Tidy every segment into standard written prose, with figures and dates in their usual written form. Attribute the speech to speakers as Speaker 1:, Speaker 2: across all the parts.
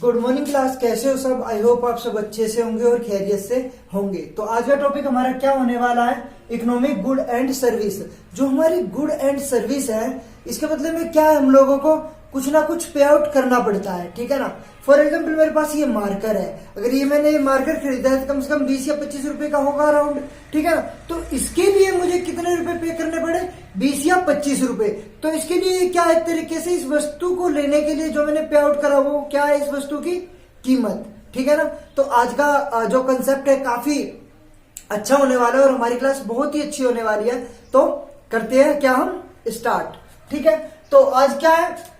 Speaker 1: Good morning class, कैसे हो सब। आई होप आप सब अच्छे से होंगे और खैरियत से होंगे। तो आज का टॉपिक हमारा क्या होने वाला है, इकोनॉमिक गुड एंड सर्विस। जो हमारी गुड एंड सर्विस है, इसके बदले में क्या है, हम लोगों को कुछ ना कुछ पे आउट करना पड़ता है, ठीक है ना। फॉर एग्जाम्पल मेरे पास ये मार्कर है, अगर ये मैंने मार्कर खरीदा है तो कम से कम 20 या 25 रुपए का होगा अराउंड, ठीक है ना। तो इसके लिए मुझे कितने रुपए पे करने पड़े, 20 या 25 रुपए। तो इसके लिए क्या एक तरीके से इस वस्तु को लेने के लिए जो मैंने पे आउट करा वो क्या है, इस वस्तु की कीमत, ठीक है ना। तो आज का जो कंसेप्ट है काफी अच्छा होने वाला है और हमारी क्लास बहुत ही अच्छी होने वाली है। तो करते हैं क्या हम स्टार्ट, ठीक है। तो आज क्या है,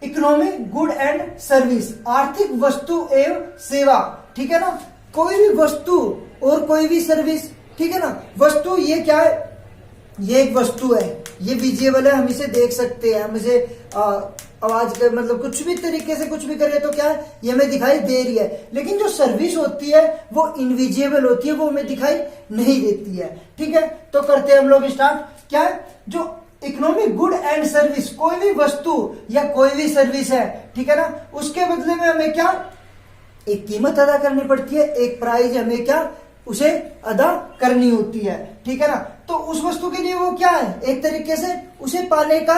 Speaker 1: इकोनॉमिक गुड एंड सर्विस, आर्थिक वस्तु एवं सेवा, ठीक है ना। कोई भी वस्तु और कोई भी सर्विस, ठीक है ना। वस्तु ये क्या है, ये एक वस्तु है, ये विजिबल है, हम इसे देख सकते हैं, हम इसे आवाज के मतलब कुछ भी तरीके से कुछ भी करें तो क्या है, ये हमें दिखाई दे रही है। लेकिन जो सर्विस होती है वो इनविजिबल होती है, वो हमें दिखाई नहीं देती है, ठीक है। तो करते हैं हम लोग स्टार्ट। क्या है, जो इकोनॉमिक गुड एंड सर्विस, कोई भी वस्तु या कोई भी सर्विस है, ठीक है ना, उसके बदले में हमें क्या एक कीमत अदा करनी पड़ती है, एक प्राइस हमें क्या उसे अदा करनी होती है, ठीक है ना। तो उस वस्तु के लिए वो क्या है, एक तरीके से उसे पाने का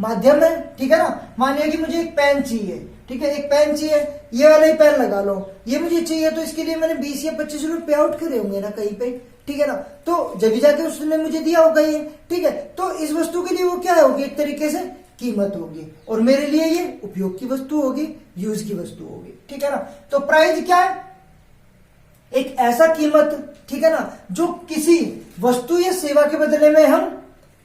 Speaker 1: माध्यम है, ठीक है ना। मानिए कि मुझे एक पेन चाहिए, ठीक है, एक पेन चाहिए, ये वाला ही पेन लगा लो, ये मुझे चाहिए, तो इसके लिए मैंने 20 या 25 रुपए पे आउट करे होंगे ना कहीं पे, ठीक है ना। तो जब भी जाके उसने मुझे दिया होगा ये, ठीक है। तो इस वस्तु के लिए वो क्या होगी, एक तरीके से कीमत होगी, और मेरे लिए ये उपयोग की वस्तु होगी, यूज की वस्तु होगी, ठीक है ना। तो प्राइस क्या है, एक ऐसा कीमत, ठीक है ना, जो किसी वस्तु या सेवा के बदले में हम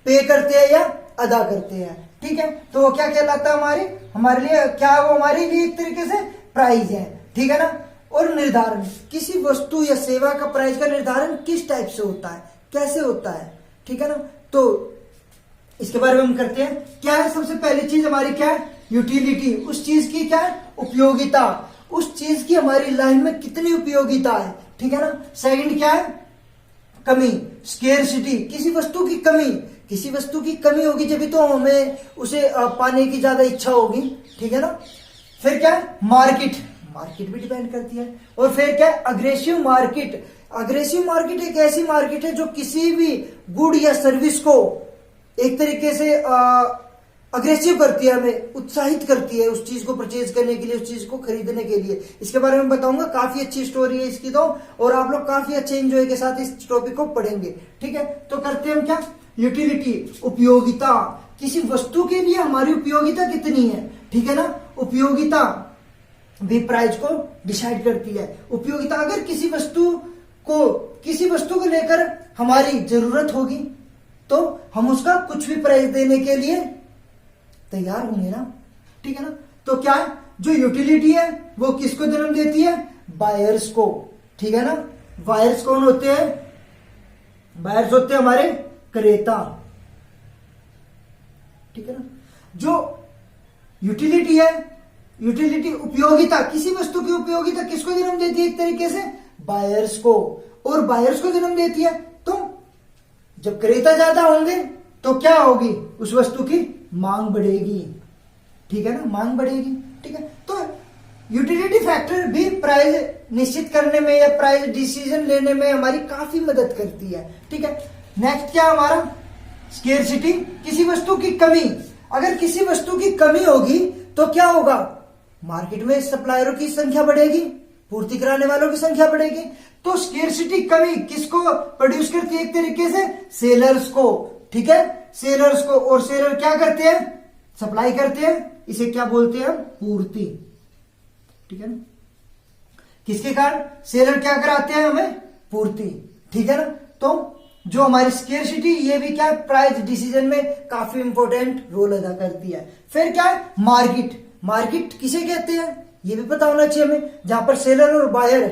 Speaker 1: पे करते हैं या अदा करते हैं, ठीक है। तो वो क्या कहलाता है, हमारे लिए क्या, वो हमारे लिए एक तरीके से प्राइस है, ठीक है ना। और निर्धारण, किसी वस्तु या सेवा का प्राइस का निर्धारण किस टाइप से होता है, कैसे होता है, ठीक है ना। तो इसके बारे में हम करते हैं। क्या है, सबसे पहली चीज हमारी क्या है, यूटिलिटी, उस चीज की क्या है, उपयोगिता, उस चीज की हमारी लाइफ में कितनी उपयोगिता है, ठीक है ना। सेकंड क्या है, कमी, स्केर्सिटी, किसी वस्तु की कमी, किसी वस्तु की कमी होगी जब तो हमें उसे पाने की ज्यादा इच्छा होगी, ठीक है ना। फिर क्या है, मार्केट, मार्केट भी डिपेंड करती है। और फिर क्या है, अग्रेसिव मार्केट, अग्रेसिव मार्केट एक ऐसी मार्केट है जो किसी भी गुड या सर्विस को एक तरीके से अग्रेसिव करती है, हमें उत्साहित करती है उस चीज को परचेज करने के लिए, उस चीज को खरीदने के लिए। इसके बारे में बताऊंगा, काफी अच्छी स्टोरी है इसकी तो, और आप लोग काफी अच्छे एंजॉय के साथ इस टॉपिक को पढ़ेंगे, ठीक है। तो करते हैं हम क्या, यूटिलिटी, उपयोगिता, किसी वस्तु के लिए हमारी उपयोगिता कितनी है, ठीक है ना। उपयोगिता भी प्राइस को डिसाइड करती है। उपयोगिता, अगर किसी वस्तु को लेकर हमारी जरूरत होगी तो हम उसका कुछ भी प्राइस देने के लिए तैयार होंगे ना, ठीक है ना। तो क्या है, जो यूटिलिटी है वो किसको जन्म देती है, बायर्स को, ठीक है ना। बायर्स कौन होते हैं, बायर्स होते हैं हमारे क्रेता, ठीक है ना। जो यूटिलिटी है, यूटिलिटी उपयोगिता, किसी वस्तु की उपयोगिता किसको जन्म देती है, एक तरीके से बायर्स को, और बायर्स को जन्म देती है। तो जब क्रेता ज्यादा होंगे तो क्या होगी, उस वस्तु की मांग बढ़ेगी, ठीक है ना, मांग बढ़ेगी, ठीक है। तो यूटिलिटी फैक्टर भी प्राइस निश्चित करने में या प्राइस डिसीजन लेने में हमारी काफी मदद करती है, ठीक है। नेक्स्ट क्या हमारा, स्केर्सिटी, किसी वस्तु की कमी, अगर किसी वस्तु की कमी होगी तो क्या होगा, मार्केट में सप्लायरों की संख्या बढ़ेगी, पूर्ति कराने वालों की संख्या बढ़ेगी। तो स्केर्सिटी, कमी किसको प्रोड्यूस करती है, एक तरीके से सेलर्स को, ठीक है, सेलर्स को। और सेलर क्या करते हैं, सप्लाई करते हैं, इसे क्या बोलते हैं, पूर्ति, ठीक है ना। किसके कारण, सेलर क्या कराते हैं हमें, पूर्ति, ठीक है ना। तो जो हमारी स्केर्सिटी, ये भी क्या प्राइस डिसीजन में काफी इंपॉर्टेंट रोल अदा करती है। फिर क्या है, मार्केट, मार्केट किसे कहते हैं ये भी पता होना चाहिए हमें, जहां पर सेलर और बायर,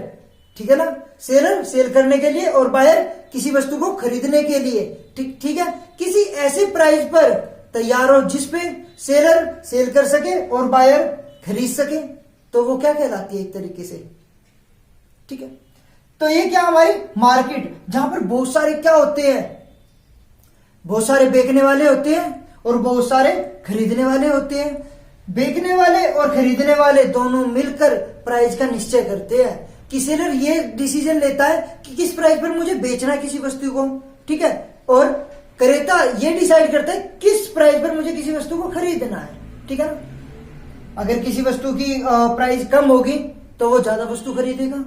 Speaker 1: ठीक है ना, सेलर सेल करने के लिए और बायर किसी वस्तु को खरीदने के लिए, ठीक है, किसी ऐसे प्राइस पर तैयार हो जिसपे सेलर सेल कर सके और बायर खरीद सके, तो वो क्या कहलाती है, एक तरीके से, ठीक है। तो ये क्या हमारी मार्केट, जहां पर बहुत सारे क्या होते हैं, बहुत सारे बेचने वाले होते हैं और बहुत सारे खरीदने वाले होते हैं। बेचने वाले और खरीदने वाले दोनों मिलकर प्राइस का निश्चय करते हैं कि सेलर ये डिसीजन लेता है कि किस प्राइस पर मुझे बेचना है किसी वस्तु को, ठीक है, और क्रेता ये डिसाइड करता है किस प्राइस पर मुझे किसी वस्तु को खरीदना है, ठीक है ना। अगर किसी वस्तु की प्राइस कम होगी तो वो ज्यादा वस्तु खरीदेगा,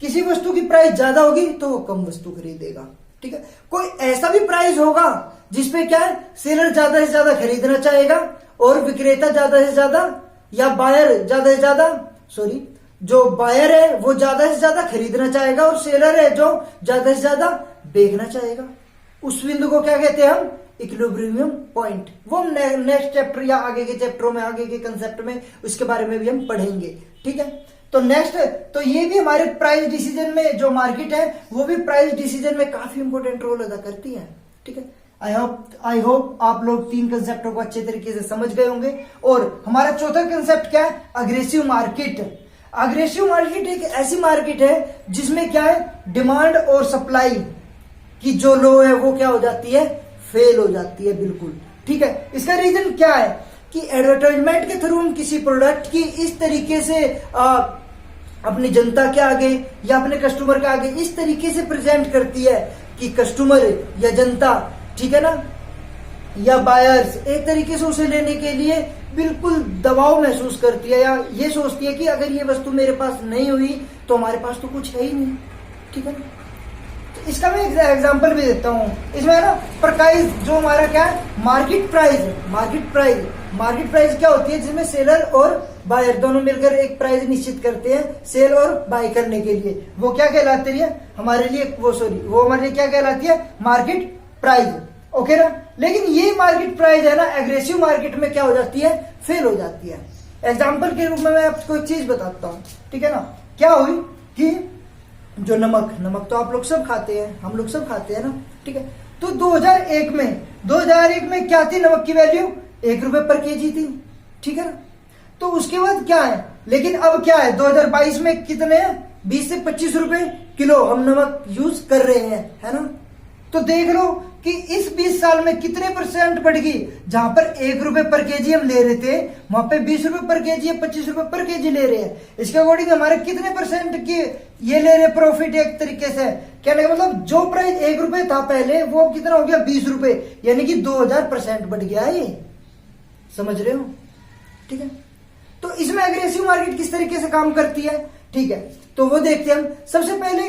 Speaker 1: किसी वस्तु की प्राइस ज्यादा होगी तो वो कम वस्तु खरीदेगा, ठीक है। कोई ऐसा भी प्राइस होगा जिसपे क्या है, सेलर ज्यादा से ज्यादा खरीदना चाहेगा और विक्रेता ज्यादा से ज्यादा, या बायर ज्यादा से ज्यादा, सॉरी, जो बायर है वो ज्यादा से ज्यादा खरीदना चाहेगा और सेलर है जो ज्यादा से ज्यादा बेचना चाहेगा। उस बिंदु को क्या कहते हैं हम, इक्विलिब्रियम पॉइंट। वो हम नेक्स्ट चैप्टर या आगे के चैप्टरों में, आगे के कंसेप्ट में उसके बारे में भी हम पढ़ेंगे, ठीक है। तो नेक्स्ट, तो ये भी हमारे प्राइस डिसीजन में, जो मार्केट है वो भी प्राइस डिसीजन में काफी इंपॉर्टेंट रोल अदा करती है, ठीक है। आई होप आप लोग 3 कंसेप्टों को अच्छे तरीके से समझ गए होंगे। और हमारा चौथा कंसेप्ट क्या है, अग्रेसिव मार्केट। अग्रेसिव मार्केट एक ऐसी मार्केट है जिसमें क्या है, डिमांड और सप्लाई की जो लो है वो क्या हो जाती है, फेल हो जाती है, बिल्कुल, ठीक है। इसका रीजन क्या है कि एडवर्टाइजमेंट के थ्रू हम किसी प्रोडक्ट की इस तरीके से अपनी जनता के आगे या अपने कस्टमर के आगे इस तरीके से प्रेजेंट करती है कि कस्टमर या जनता, ठीक है ना, या बायर्स एक तरीके से उसे लेने के लिए बिल्कुल दबाव महसूस करती है, या ये सोचती है कि अगर ये वस्तु मेरे पास नहीं हुई तो हमारे पास तो कुछ है ही नहीं, ठीक है ना। तो इसका मैं एक एग्जांपल भी देता हूं। इसमें ना प्राइस जो हमारा क्या है, मार्केट प्राइस क्या होती है, जिसमें सेलर और बायर दोनों मिलकर एक प्राइस निश्चित करते हैं सेल और बाय करने के लिए। वो क्या कहलाती है हमारे लिए, वो हमारे लिए क्या कहलाती है, मार्केट प्राइस, ओके ना। लेकिन ये मार्केट प्राइस है ना, एग्रेसिव मार्केट में क्या हो जाती है, फेल हो जाती है। एग्जाम्पल के रूप में मैं आपको एक चीज बताता हूँ, ठीक है ना। क्या हुई कि जो नमक तो आप लोग सब खाते हैं, हम लोग सब खाते हैं ना, ठीक है। तो 2001 में क्या थी नमक की वैल्यू, 1 रुपए पर केजी थी, ठीक है ना। तो उसके बाद क्या है, लेकिन अब क्या है, 2022 में कितने हैं, 20 से 25 रुपए किलो हम नमक यूज कर रहे हैं, है ना। तो देख लो कि इस 20 साल में कितने % बढ़ गई। जहां पर 1 रुपए पर केजी हम ले रहे थे, वहां पे 20 रुपए पर केजी या 25 रुपए पर केजी ले रहे हैं। इसके अकॉर्डिंग हमारे कितने % की ये ले रहे प्रॉफिट, एक तरीके से कहने का मतलब जो प्राइस 1 रुपए था पहले वो कितना हो गया, 20 रुपए, यानी कि 2000% बढ़ गया है। ये समझ रहे हो, ठीक है। तो इसमें एग्रेसिव मार्केट किस तरीके से काम करती है, ठीक है। तो वो देखते हैं हम। सबसे पहले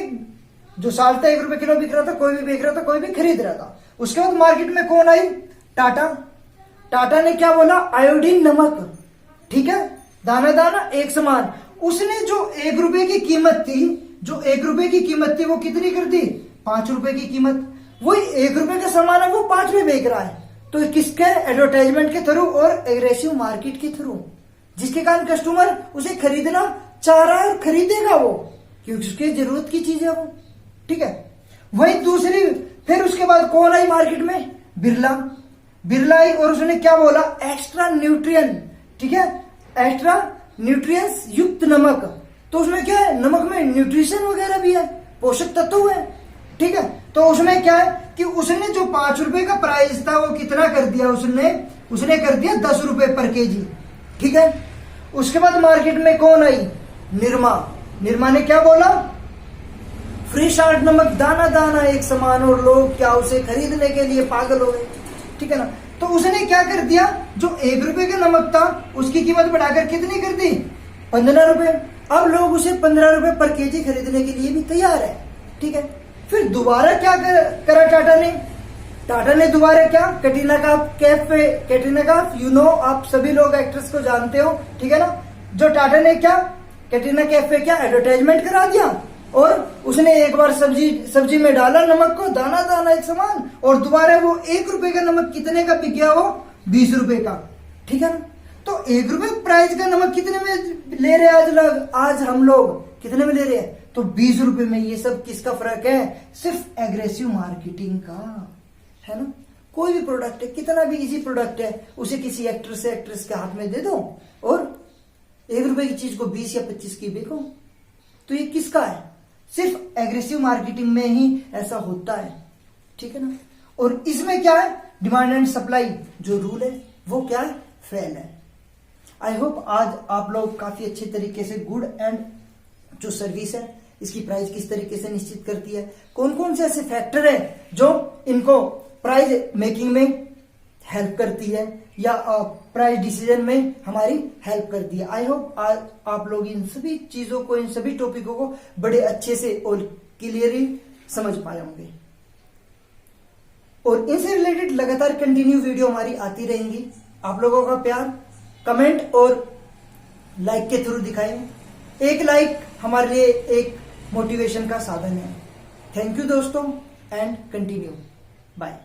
Speaker 1: जो साल था 1 रुपए किलो बिक रहा था, कोई भी बेच रहा था, कोई भी खरीद रहा था। उसके बाद मार्केट में कौन आई, टाटा ने क्या बोला, आयोडीन नमक, ठीक है, दाना दाना एक समान। उसने जो 1 रुपए की कीमत थी, वो कितनी कर दी, 5 रुपए की कीमत। वही 1 रुपए का सामान है वो 5 में बेच रहा है। तो किसके, एडवर्टाइजमेंट के थ्रू और एग्रेसिव मार्केट के थ्रू, जिसके कारण कस्टमर उसे खरीदना चाह रहा है और खरीदेगा वो, क्योंकि उसकी जरूरत की चीज है वो, ठीक है। वही दूसरी, फिर उसके बाद कौन आई मार्केट में, बिरला आई, और उसने क्या बोला, एक्स्ट्रा न्यूट्रिएंट, ठीक है, एक्स्ट्रा न्यूट्रिएंट्स युक्त नमक। तो उसमें क्या है, नमक में न्यूट्रिशन वगैरह भी है, पोषक तत्व है, ठीक है। तो उसमें क्या है कि उसने जो 5 रुपए का प्राइस था वो कितना कर दिया, उसने कर दिया 10 रुपए पर केजी, ठीक है। उसके बाद मार्केट में कौन आई, निरमा ने क्या बोला, फ्री शार्ट नमक दाना दाना एक समान, और लोग क्या उसे खरीदने के लिए पागल हो गए, ठीक है ना। तो उसने क्या कर दिया, जो 1 रुपए का नमक था उसकी कीमत बढ़ाकर कितनी कर दी, 15 रुपए। अब लोग उसे 15 रुपए पर केजी खरीदने के लिए भी तैयार है, ठीक है। फिर दोबारा क्या करा टाटा ने दोबारा क्या, कैटरीना कैफ, यू नो, आप सभी लोग एक्ट्रेस को जानते हो, ठीक है ना। जो टाटा ने क्या, कैटरीना कैफ पे क्या एडवर्टाइजमेंट करा दिया, और उसने एक बार सब्जी में डाला नमक को, दाना दाना एक समान, और दोबारा वो 1 रुपए का नमक कितने का बिक गया, वो 20 रुपए का, ठीक है ना। तो 1 रुपए प्राइस का नमक कितने में ले रहे हैं आज हम लोग कितने में ले रहे हैं, तो 20 रुपए में। ये सब किसका फर्क है, सिर्फ एग्रेसिव मार्केटिंग का, है ना। कोई भी प्रोडक्ट है, कितना भी इजी प्रोडक्ट है, उसे किसी एक्ट्रेस के हाथ में दे दो और 1 रुपए की चीज को 20 या 25 की बेचो। तो ये किसका है, सिर्फ एग्रेसिव मार्केटिंग में ही ऐसा होता है, ठीक है ना। और इसमें क्या है, डिमांड एंड सप्लाई जो रूल है वो क्या है, फेल है। आई होप आज आप लोग काफी अच्छे तरीके से गुड एंड जो सर्विस है इसकी प्राइस किस तरीके से निश्चित करती है, कौन कौन से ऐसे फैक्टर है जो इनको प्राइस मेकिंग में हेल्प करती है या प्राइस डिसीजन में हमारी हेल्प करती है। आई होप आज आप लोग इन सभी चीजों को, इन सभी टॉपिकों को बड़े अच्छे से और क्लियरली समझ पाए होंगे। और इनसे रिलेटेड लगातार कंटिन्यू वीडियो हमारी आती रहेंगी। आप लोगों का प्यार कमेंट और लाइक के थ्रू दिखाएं। एक लाइक हमारे लिए एक मोटिवेशन का साधन है। थैंक यू दोस्तों एंड कंटिन्यू। बाय।